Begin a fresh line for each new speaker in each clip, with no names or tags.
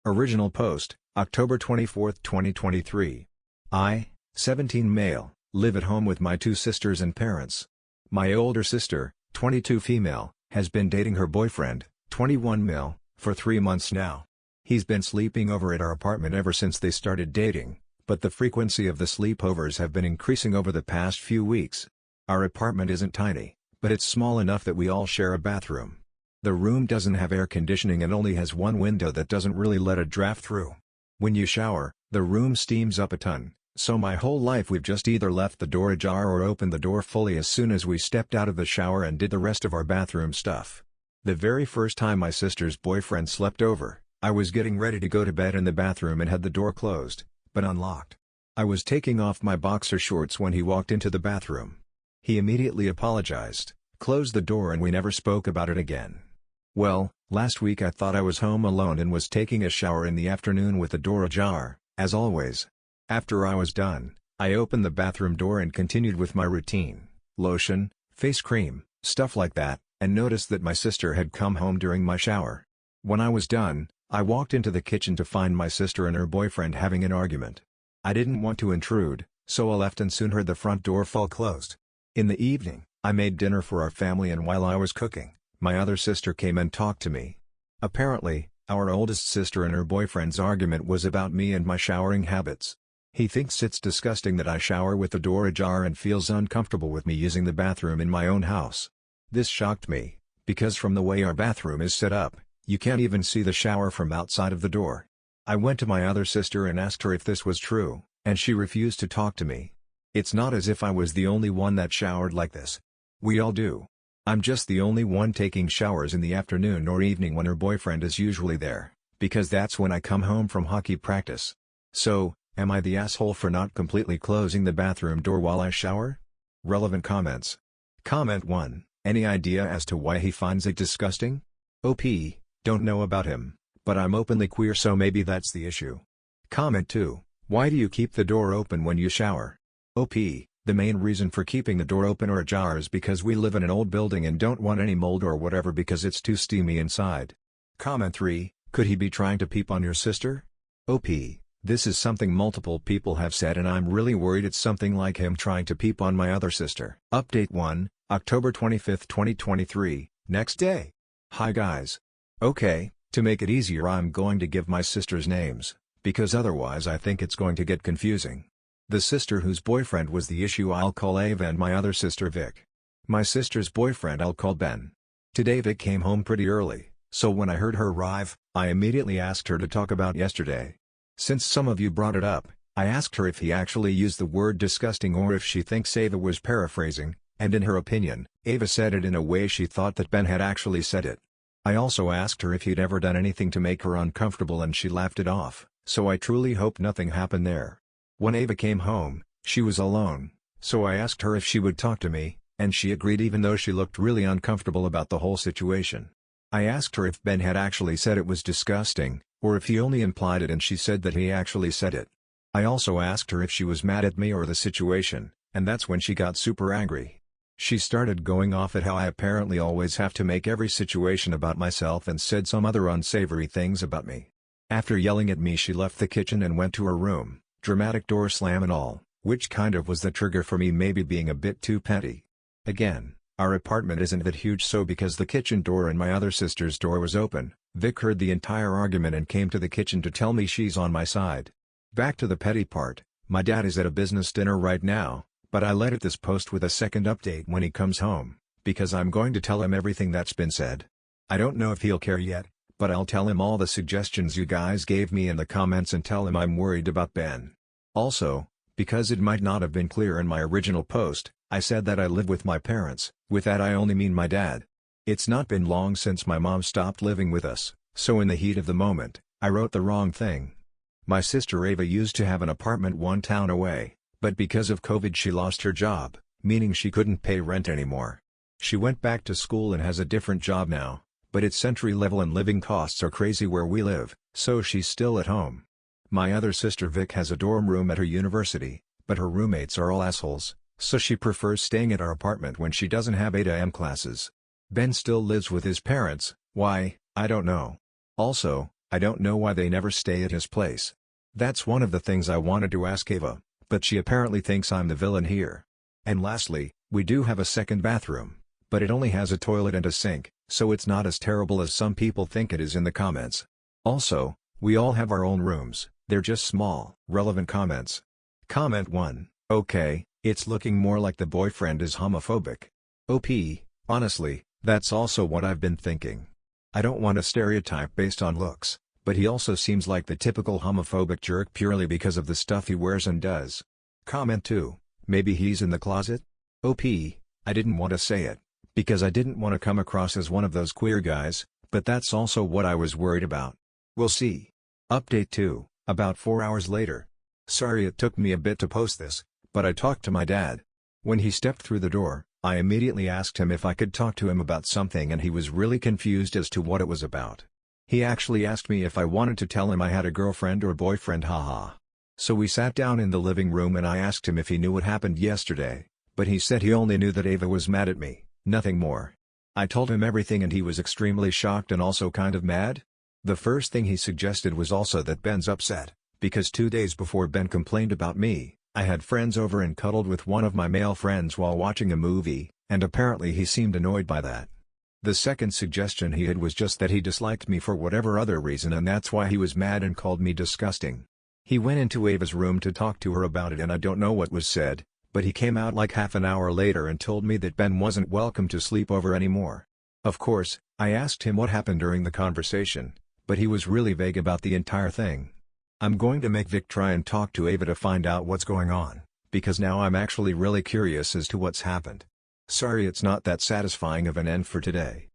Original post, October 24, 2023. I, 17 male, live at home with my two sisters and parents. My older sister, 22 female, has been dating her boyfriend, 21 male, for 3 months now. He's been sleeping over at our apartment ever since they started dating, but the frequency of the sleepovers have been increasing over the past few weeks. Our apartment isn't tiny, but it's small enough that we all share a bathroom. The room doesn't have air conditioning and only has one window that doesn't really let a draft through. When you shower, the room steams up a ton, so my whole life we've just either left the door ajar or opened the door fully as soon as we stepped out of the shower and did the rest of our bathroom stuff. The very first time my sister's boyfriend slept over, I was getting ready to go to bed in the bathroom and had the door closed, but unlocked. I was taking off my boxer shorts when he walked into the bathroom. He immediately apologized, closed the door, and we never spoke about it again. Well, last week I thought I was home alone and was taking a shower in the afternoon with the door ajar, as always. After I was done, I opened the bathroom door and continued with my routine, lotion, face cream, stuff like that, and noticed that my sister had come home during my shower. When I was done, I walked into the kitchen to find my sister and her boyfriend having an argument. I didn't want to intrude, so I left and soon heard the front door fall closed. In the evening, I made dinner for our family, and while I was cooking, my other sister came and talked to me. Apparently, our oldest sister and her boyfriend's argument was about me and my showering habits. He thinks it's disgusting that I shower with the door ajar and feels uncomfortable with me using the bathroom in my own house. This shocked me, because from the way our bathroom is set up, you can't even see the shower from outside of the door. I went to my other sister and asked her if this was true, and she refused to talk to me. It's not as if I was the only one that showered like this. We all do. I'm just the only one taking showers in the afternoon or evening when her boyfriend is usually there, because that's when I come home from hockey practice. So, am I the asshole for not completely closing the bathroom door while I shower? Relevant comments. Comment 1. Any idea as to why he finds it disgusting? OP, don't know about him, but I'm openly queer, so maybe that's the issue. Comment 2. Why do you keep the door open when you shower? OP, the main reason for keeping the door open or ajar is because we live in an old building and don't want any mold or whatever because it's too steamy inside. Comment 3. Could he be trying to peep on your sister? OP, this is something multiple people have said and I'm really worried it's something like him trying to peep on my other sister. Update 1, October 25, 2023, next day. Hi guys. Okay, to make it easier I'm going to give my sister's names, because otherwise I think it's going to get confusing. The sister whose boyfriend was the issue I'll call Ava, and my other sister Vic. My sister's boyfriend I'll call Ben. Today Vic came home pretty early, so when I heard her arrive, I immediately asked her to talk about yesterday. Since some of you brought it up, I asked her if he actually used the word disgusting or if she thinks Ava was paraphrasing, and in her opinion, Ava said it in a way she thought that Ben had actually said it. I also asked her if he'd ever done anything to make her uncomfortable and she laughed it off, so I truly hope nothing happened there. When Ava came home, she was alone, so I asked her if she would talk to me, and she agreed even though she looked really uncomfortable about the whole situation. I asked her if Ben had actually said it was disgusting, or if he only implied it, and she said that he actually said it. I also asked her if she was mad at me or the situation, and that's when she got super angry. She started going off at how I apparently always have to make every situation about myself and said some other unsavory things about me. After yelling at me, she left the kitchen and went to her room. Dramatic door slam and all, which kind of was the trigger for me maybe being a bit too petty. Again, our apartment isn't that huge, so because the kitchen door and my other sister's door was open, Vic heard the entire argument and came to the kitchen to tell me she's on my side. Back to the petty part, my dad is at a business dinner right now, but I'll edit this post with a second update when he comes home, because I'm going to tell him everything that's been said. I don't know if he'll care yet, but I'll tell him all the suggestions you guys gave me in the comments and tell him I'm worried about Ben. Also, because it might not have been clear in my original post, I said that I live with my parents. With that I only mean my dad. It's not been long since my mom stopped living with us, so in the heat of the moment, I wrote the wrong thing. My sister Ava used to have an apartment one town away, but because of COVID she lost her job, meaning she couldn't pay rent anymore. She went back to school and has a different job now, but it's entry level and living costs are crazy where we live, so she's still at home. My other sister Vic has a dorm room at her university, but her roommates are all assholes, so she prefers staying at our apartment when she doesn't have 8 a.m. classes. Ben still lives with his parents, why, I don't know. Also, I don't know why they never stay at his place. That's one of the things I wanted to ask Ava, but she apparently thinks I'm the villain here. And lastly, we do have a second bathroom, but it only has a toilet and a sink, so it's not as terrible as some people think it is in the comments. Also, we all have our own rooms, they're just small. Relevant comments. Comment 1, okay, it's looking more like the boyfriend is homophobic. OP, honestly, that's also what I've been thinking. I don't want to stereotype based on looks, but he also seems like the typical homophobic jerk purely because of the stuff he wears and does. Comment 2, maybe he's in the closet? OP, I didn't want to say it, because I didn't want to come across as one of those queer guys, but that's also what I was worried about. We'll see. Update 2, about 4 hours later. Sorry it took me a bit to post this, but I talked to my dad. When he stepped through the door, I immediately asked him if I could talk to him about something and he was really confused as to what it was about. He actually asked me if I wanted to tell him I had a girlfriend or boyfriend, haha. So we sat down in the living room and I asked him if he knew what happened yesterday, but he said he only knew that Ava was mad at me, nothing more. I told him everything and he was extremely shocked and also kind of mad. The first thing he suggested was also that Ben's upset, because 2 days before Ben complained about me, I had friends over and cuddled with one of my male friends while watching a movie, and apparently he seemed annoyed by that. The second suggestion he had was just that he disliked me for whatever other reason and that's why he was mad and called me disgusting. He went into Ava's room to talk to her about it and I don't know what was said, but he came out like half an hour later and told me that Ben wasn't welcome to sleep over anymore. Of course, I asked him what happened during the conversation, but he was really vague about the entire thing. I'm going to make Vic try and talk to Ava to find out what's going on, because now I'm actually really curious as to what's happened. Sorry it's not that satisfying of an end for today.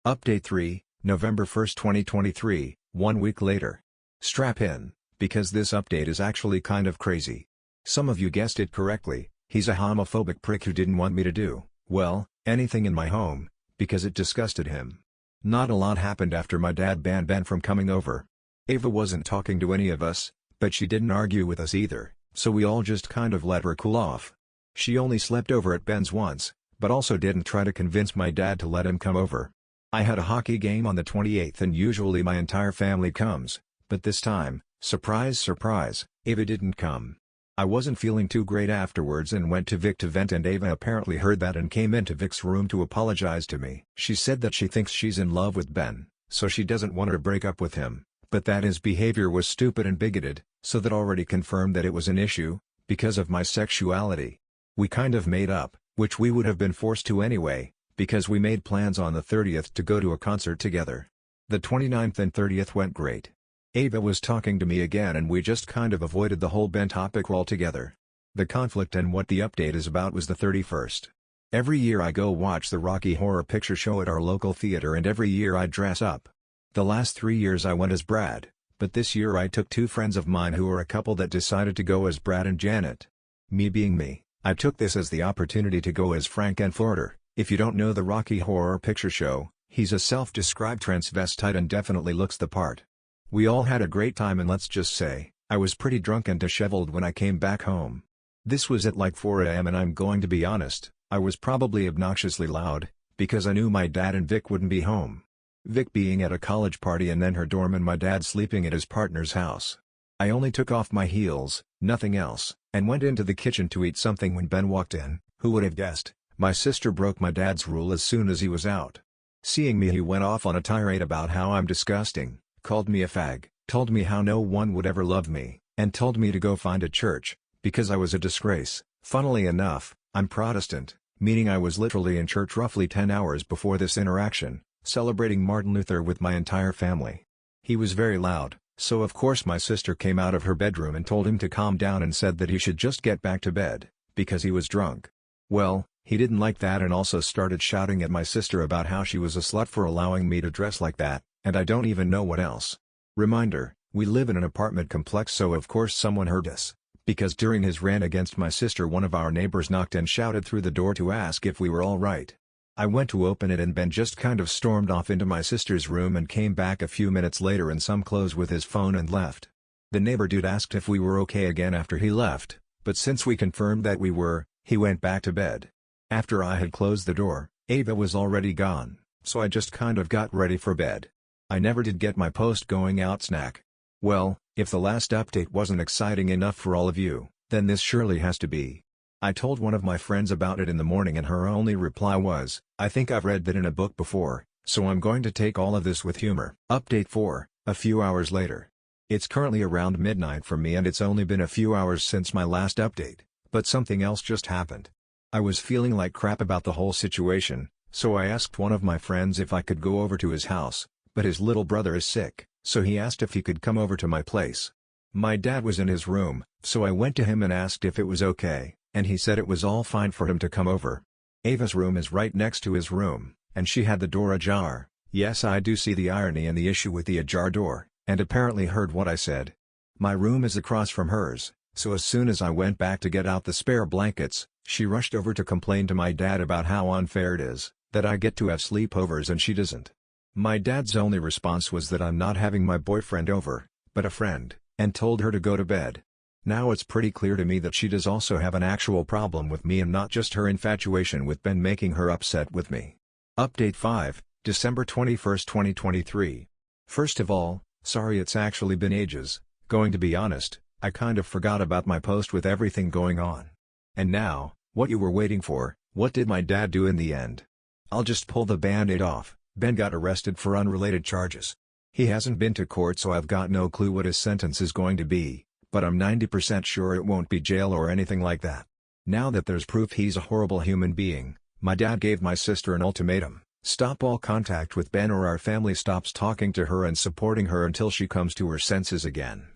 Update 3, November 1, 2023, 1 week later. Strap in, because this update is actually kind of crazy. Some of you guessed it correctly, he's a homophobic prick who didn't want me to do, well, anything in my home, because it disgusted him. Not a lot happened after my dad banned Ben from coming over. Ava wasn't talking to any of us, but she didn't argue with us either, so we all just kind of let her cool off. She only slept over at Ben's once, but also didn't try to convince my dad to let him come over. I had a hockey game on the 28th and usually my entire family comes, but this time, surprise surprise, Ava didn't come. I wasn't feeling too great afterwards and went to Vic to vent and Ava apparently heard that and came into Vic's room to apologize to me. She said that she thinks she's in love with Ben, so she doesn't want to break up with him, but that his behavior was stupid and bigoted, so that already confirmed that it was an issue, because of my sexuality. We kind of made up, which we would have been forced to anyway, because we made plans on the 30th to go to a concert together. The 29th and 30th went great. Ava was talking to me again and we just kind of avoided the whole Ben topic altogether. The conflict and what the update is about was the 31st. Every year I go watch the Rocky Horror Picture Show at our local theater and every year I dress up. The last 3 years I went as Brad, but this year I took 2 friends of mine who are a couple that decided to go as Brad and Janet. Me being me, I took this as the opportunity to go as Frank-N-Furter. If you don't know the Rocky Horror Picture Show, he's a self-described transvestite and definitely looks the part. We all had a great time and let's just say, I was pretty drunk and disheveled when I came back home. This was at like 4 AM and I'm going to be honest, I was probably obnoxiously loud, because I knew my dad and Vic wouldn't be home. Vic being at a college party and then her dorm and my dad sleeping at his partner's house. I only took off my heels, nothing else, and went into the kitchen to eat something when Ben walked in. Who would have guessed? My sister broke my dad's rule as soon as he was out. Seeing me he went off on a tirade about how I'm disgusting, called me a fag, told me how no one would ever love me, and told me to go find a church, because I was a disgrace. Funnily enough, I'm Protestant, meaning I was literally in church roughly 10 hours before this interaction, celebrating Martin Luther with my entire family. He was very loud, so of course my sister came out of her bedroom and told him to calm down and said that he should just get back to bed, because he was drunk. Well, he didn't like that and also started shouting at my sister about how she was a slut for allowing me to dress like that, and I don't even know what else. Reminder, we live in an apartment complex so of course someone heard us, because during his rant against my sister one of our neighbors knocked and shouted through the door to ask if we were all right. I went to open it and Ben just kind of stormed off into my sister's room and came back a few minutes later in some clothes with his phone and left. The neighbor dude asked if we were okay again after he left, but since we confirmed that we were, he went back to bed. After I had closed the door, Ava was already gone, so I just kind of got ready for bed. I never did get my post going out snack. Well, if the last update wasn't exciting enough for all of you, then this surely has to be. I told one of my friends about it in the morning and her only reply was, "I think I've read that in a book before, so I'm going to take all of this with humor." Update 4, a few hours later. It's currently around midnight for me and it's only been a few hours since my last update, but something else just happened. I was feeling like crap about the whole situation, so I asked one of my friends if I could go over to his house, but his little brother is sick, so he asked if he could come over to my place. My dad was in his room, so I went to him and asked if it was okay, and he said it was all fine for him to come over. Ava's room is right next to his room, and she had the door ajar. Yes, I do see the irony and the issue with the ajar door, and apparently heard what I said. My room is across from hers, so as soon as I went back to get out the spare blankets, she rushed over to complain to my dad about how unfair it is, that I get to have sleepovers and she doesn't. My dad's only response was that I'm not having my boyfriend over, but a friend, and told her to go to bed. Now it's pretty clear to me that she does also have an actual problem with me and not just her infatuation with Ben making her upset with me. Update 5, December 21, 2023. First of all, sorry it's actually been ages. Going to be honest, I kind of forgot about my post with everything going on. And now, what you were waiting for, what did my dad do in the end? I'll just pull the band-aid off. Ben got arrested for unrelated charges. He hasn't been to court, so I've got no clue what his sentence is going to be, but I'm 90% sure it won't be jail or anything like that. Now that there's proof he's a horrible human being, my dad gave my sister an ultimatum: stop all contact with Ben or our family stops talking to her and supporting her until she comes to her senses again.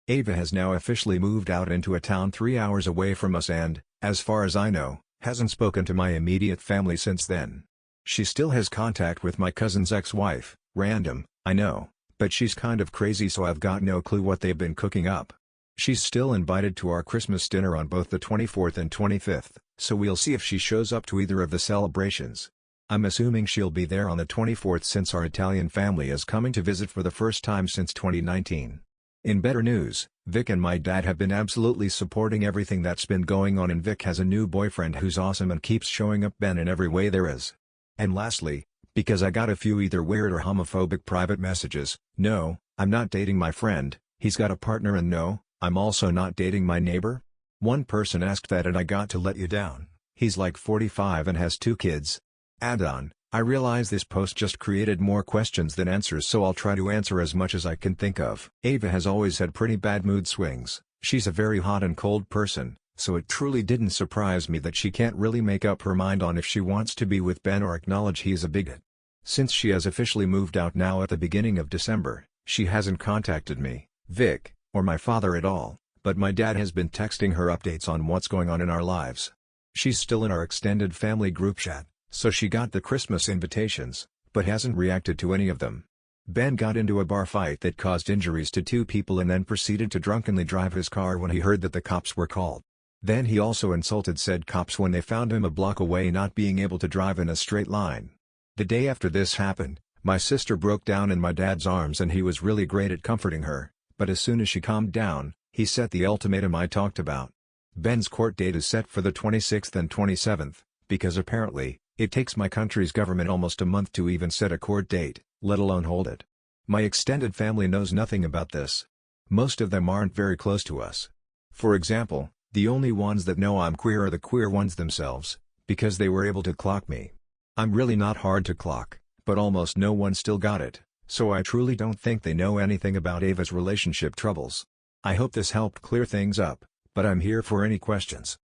Ava has now officially moved out into a town 3 hours away from us and, as far as I know, hasn't spoken to my immediate family since then. She still has contact with my cousin's ex-wife, random, I know, but she's kind of crazy, so I've got no clue what they've been cooking up. She's still invited to our Christmas dinner on both the 24th and 25th, so we'll see if she shows up to either of the celebrations. I'm assuming she'll be there on the 24th since our Italian family is coming to visit for the first time since 2019. In better news, Vic and my dad have been absolutely supporting everything that's been going on, and Vic has a new boyfriend who's awesome and keeps showing up Ben in every way there is. And lastly, because I got a few either weird or homophobic private messages, no, I'm not dating my friend, he's got a partner, and no, I'm also not dating my neighbor. One person asked that and I got to let you down. He's like 45 and has 2 kids. Add-on, I realize this post just created more questions than answers, so I'll try to answer as much as I can think of. Ava has always had pretty bad mood swings. She's a very hot and cold person, so it truly didn't surprise me that she can't really make up her mind on if she wants to be with Ben or acknowledge he's a bigot. Since she has officially moved out now at the beginning of December, she hasn't contacted me, Vic, or my father at all, but my dad has been texting her updates on what's going on in our lives. She's still in our extended family group chat, so she got the Christmas invitations, but hasn't reacted to any of them. Ben got into a bar fight that caused injuries to 2 people and then proceeded to drunkenly drive his car when he heard that the cops were called. Then he also insulted said cops when they found him a block away, not being able to drive in a straight line. The day after this happened, my sister broke down in my dad's arms and he was really great at comforting her, but as soon as she calmed down, he set the ultimatum I talked about. Ben's court date is set for the 26th and 27th, because apparently, it takes my country's government almost a month to even set a court date, let alone hold it. My extended family knows nothing about this. Most of them aren't very close to us. For example, the only ones that know I'm queer are the queer ones themselves, because they were able to clock me. I'm really not hard to clock, but almost no one still got it, so I truly don't think they know anything about Ava's relationship troubles. I hope this helped clear things up, but I'm here for any questions.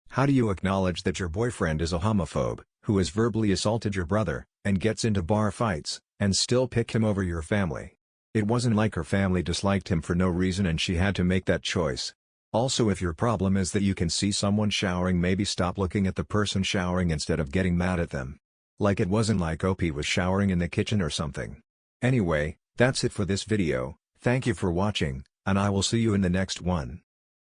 How do you acknowledge that your boyfriend is a homophobe, who has verbally assaulted your brother, and gets into bar fights, and still pick him over your family? It wasn't like her family disliked him for no reason and she had to make that choice. Also, if your problem is that you can see someone showering, maybe stop looking at the person showering instead of getting mad at them. Like it wasn't like Opie was showering in the kitchen or something. Anyway, that's it for this video. Thank you for watching, and I will see you in the next one.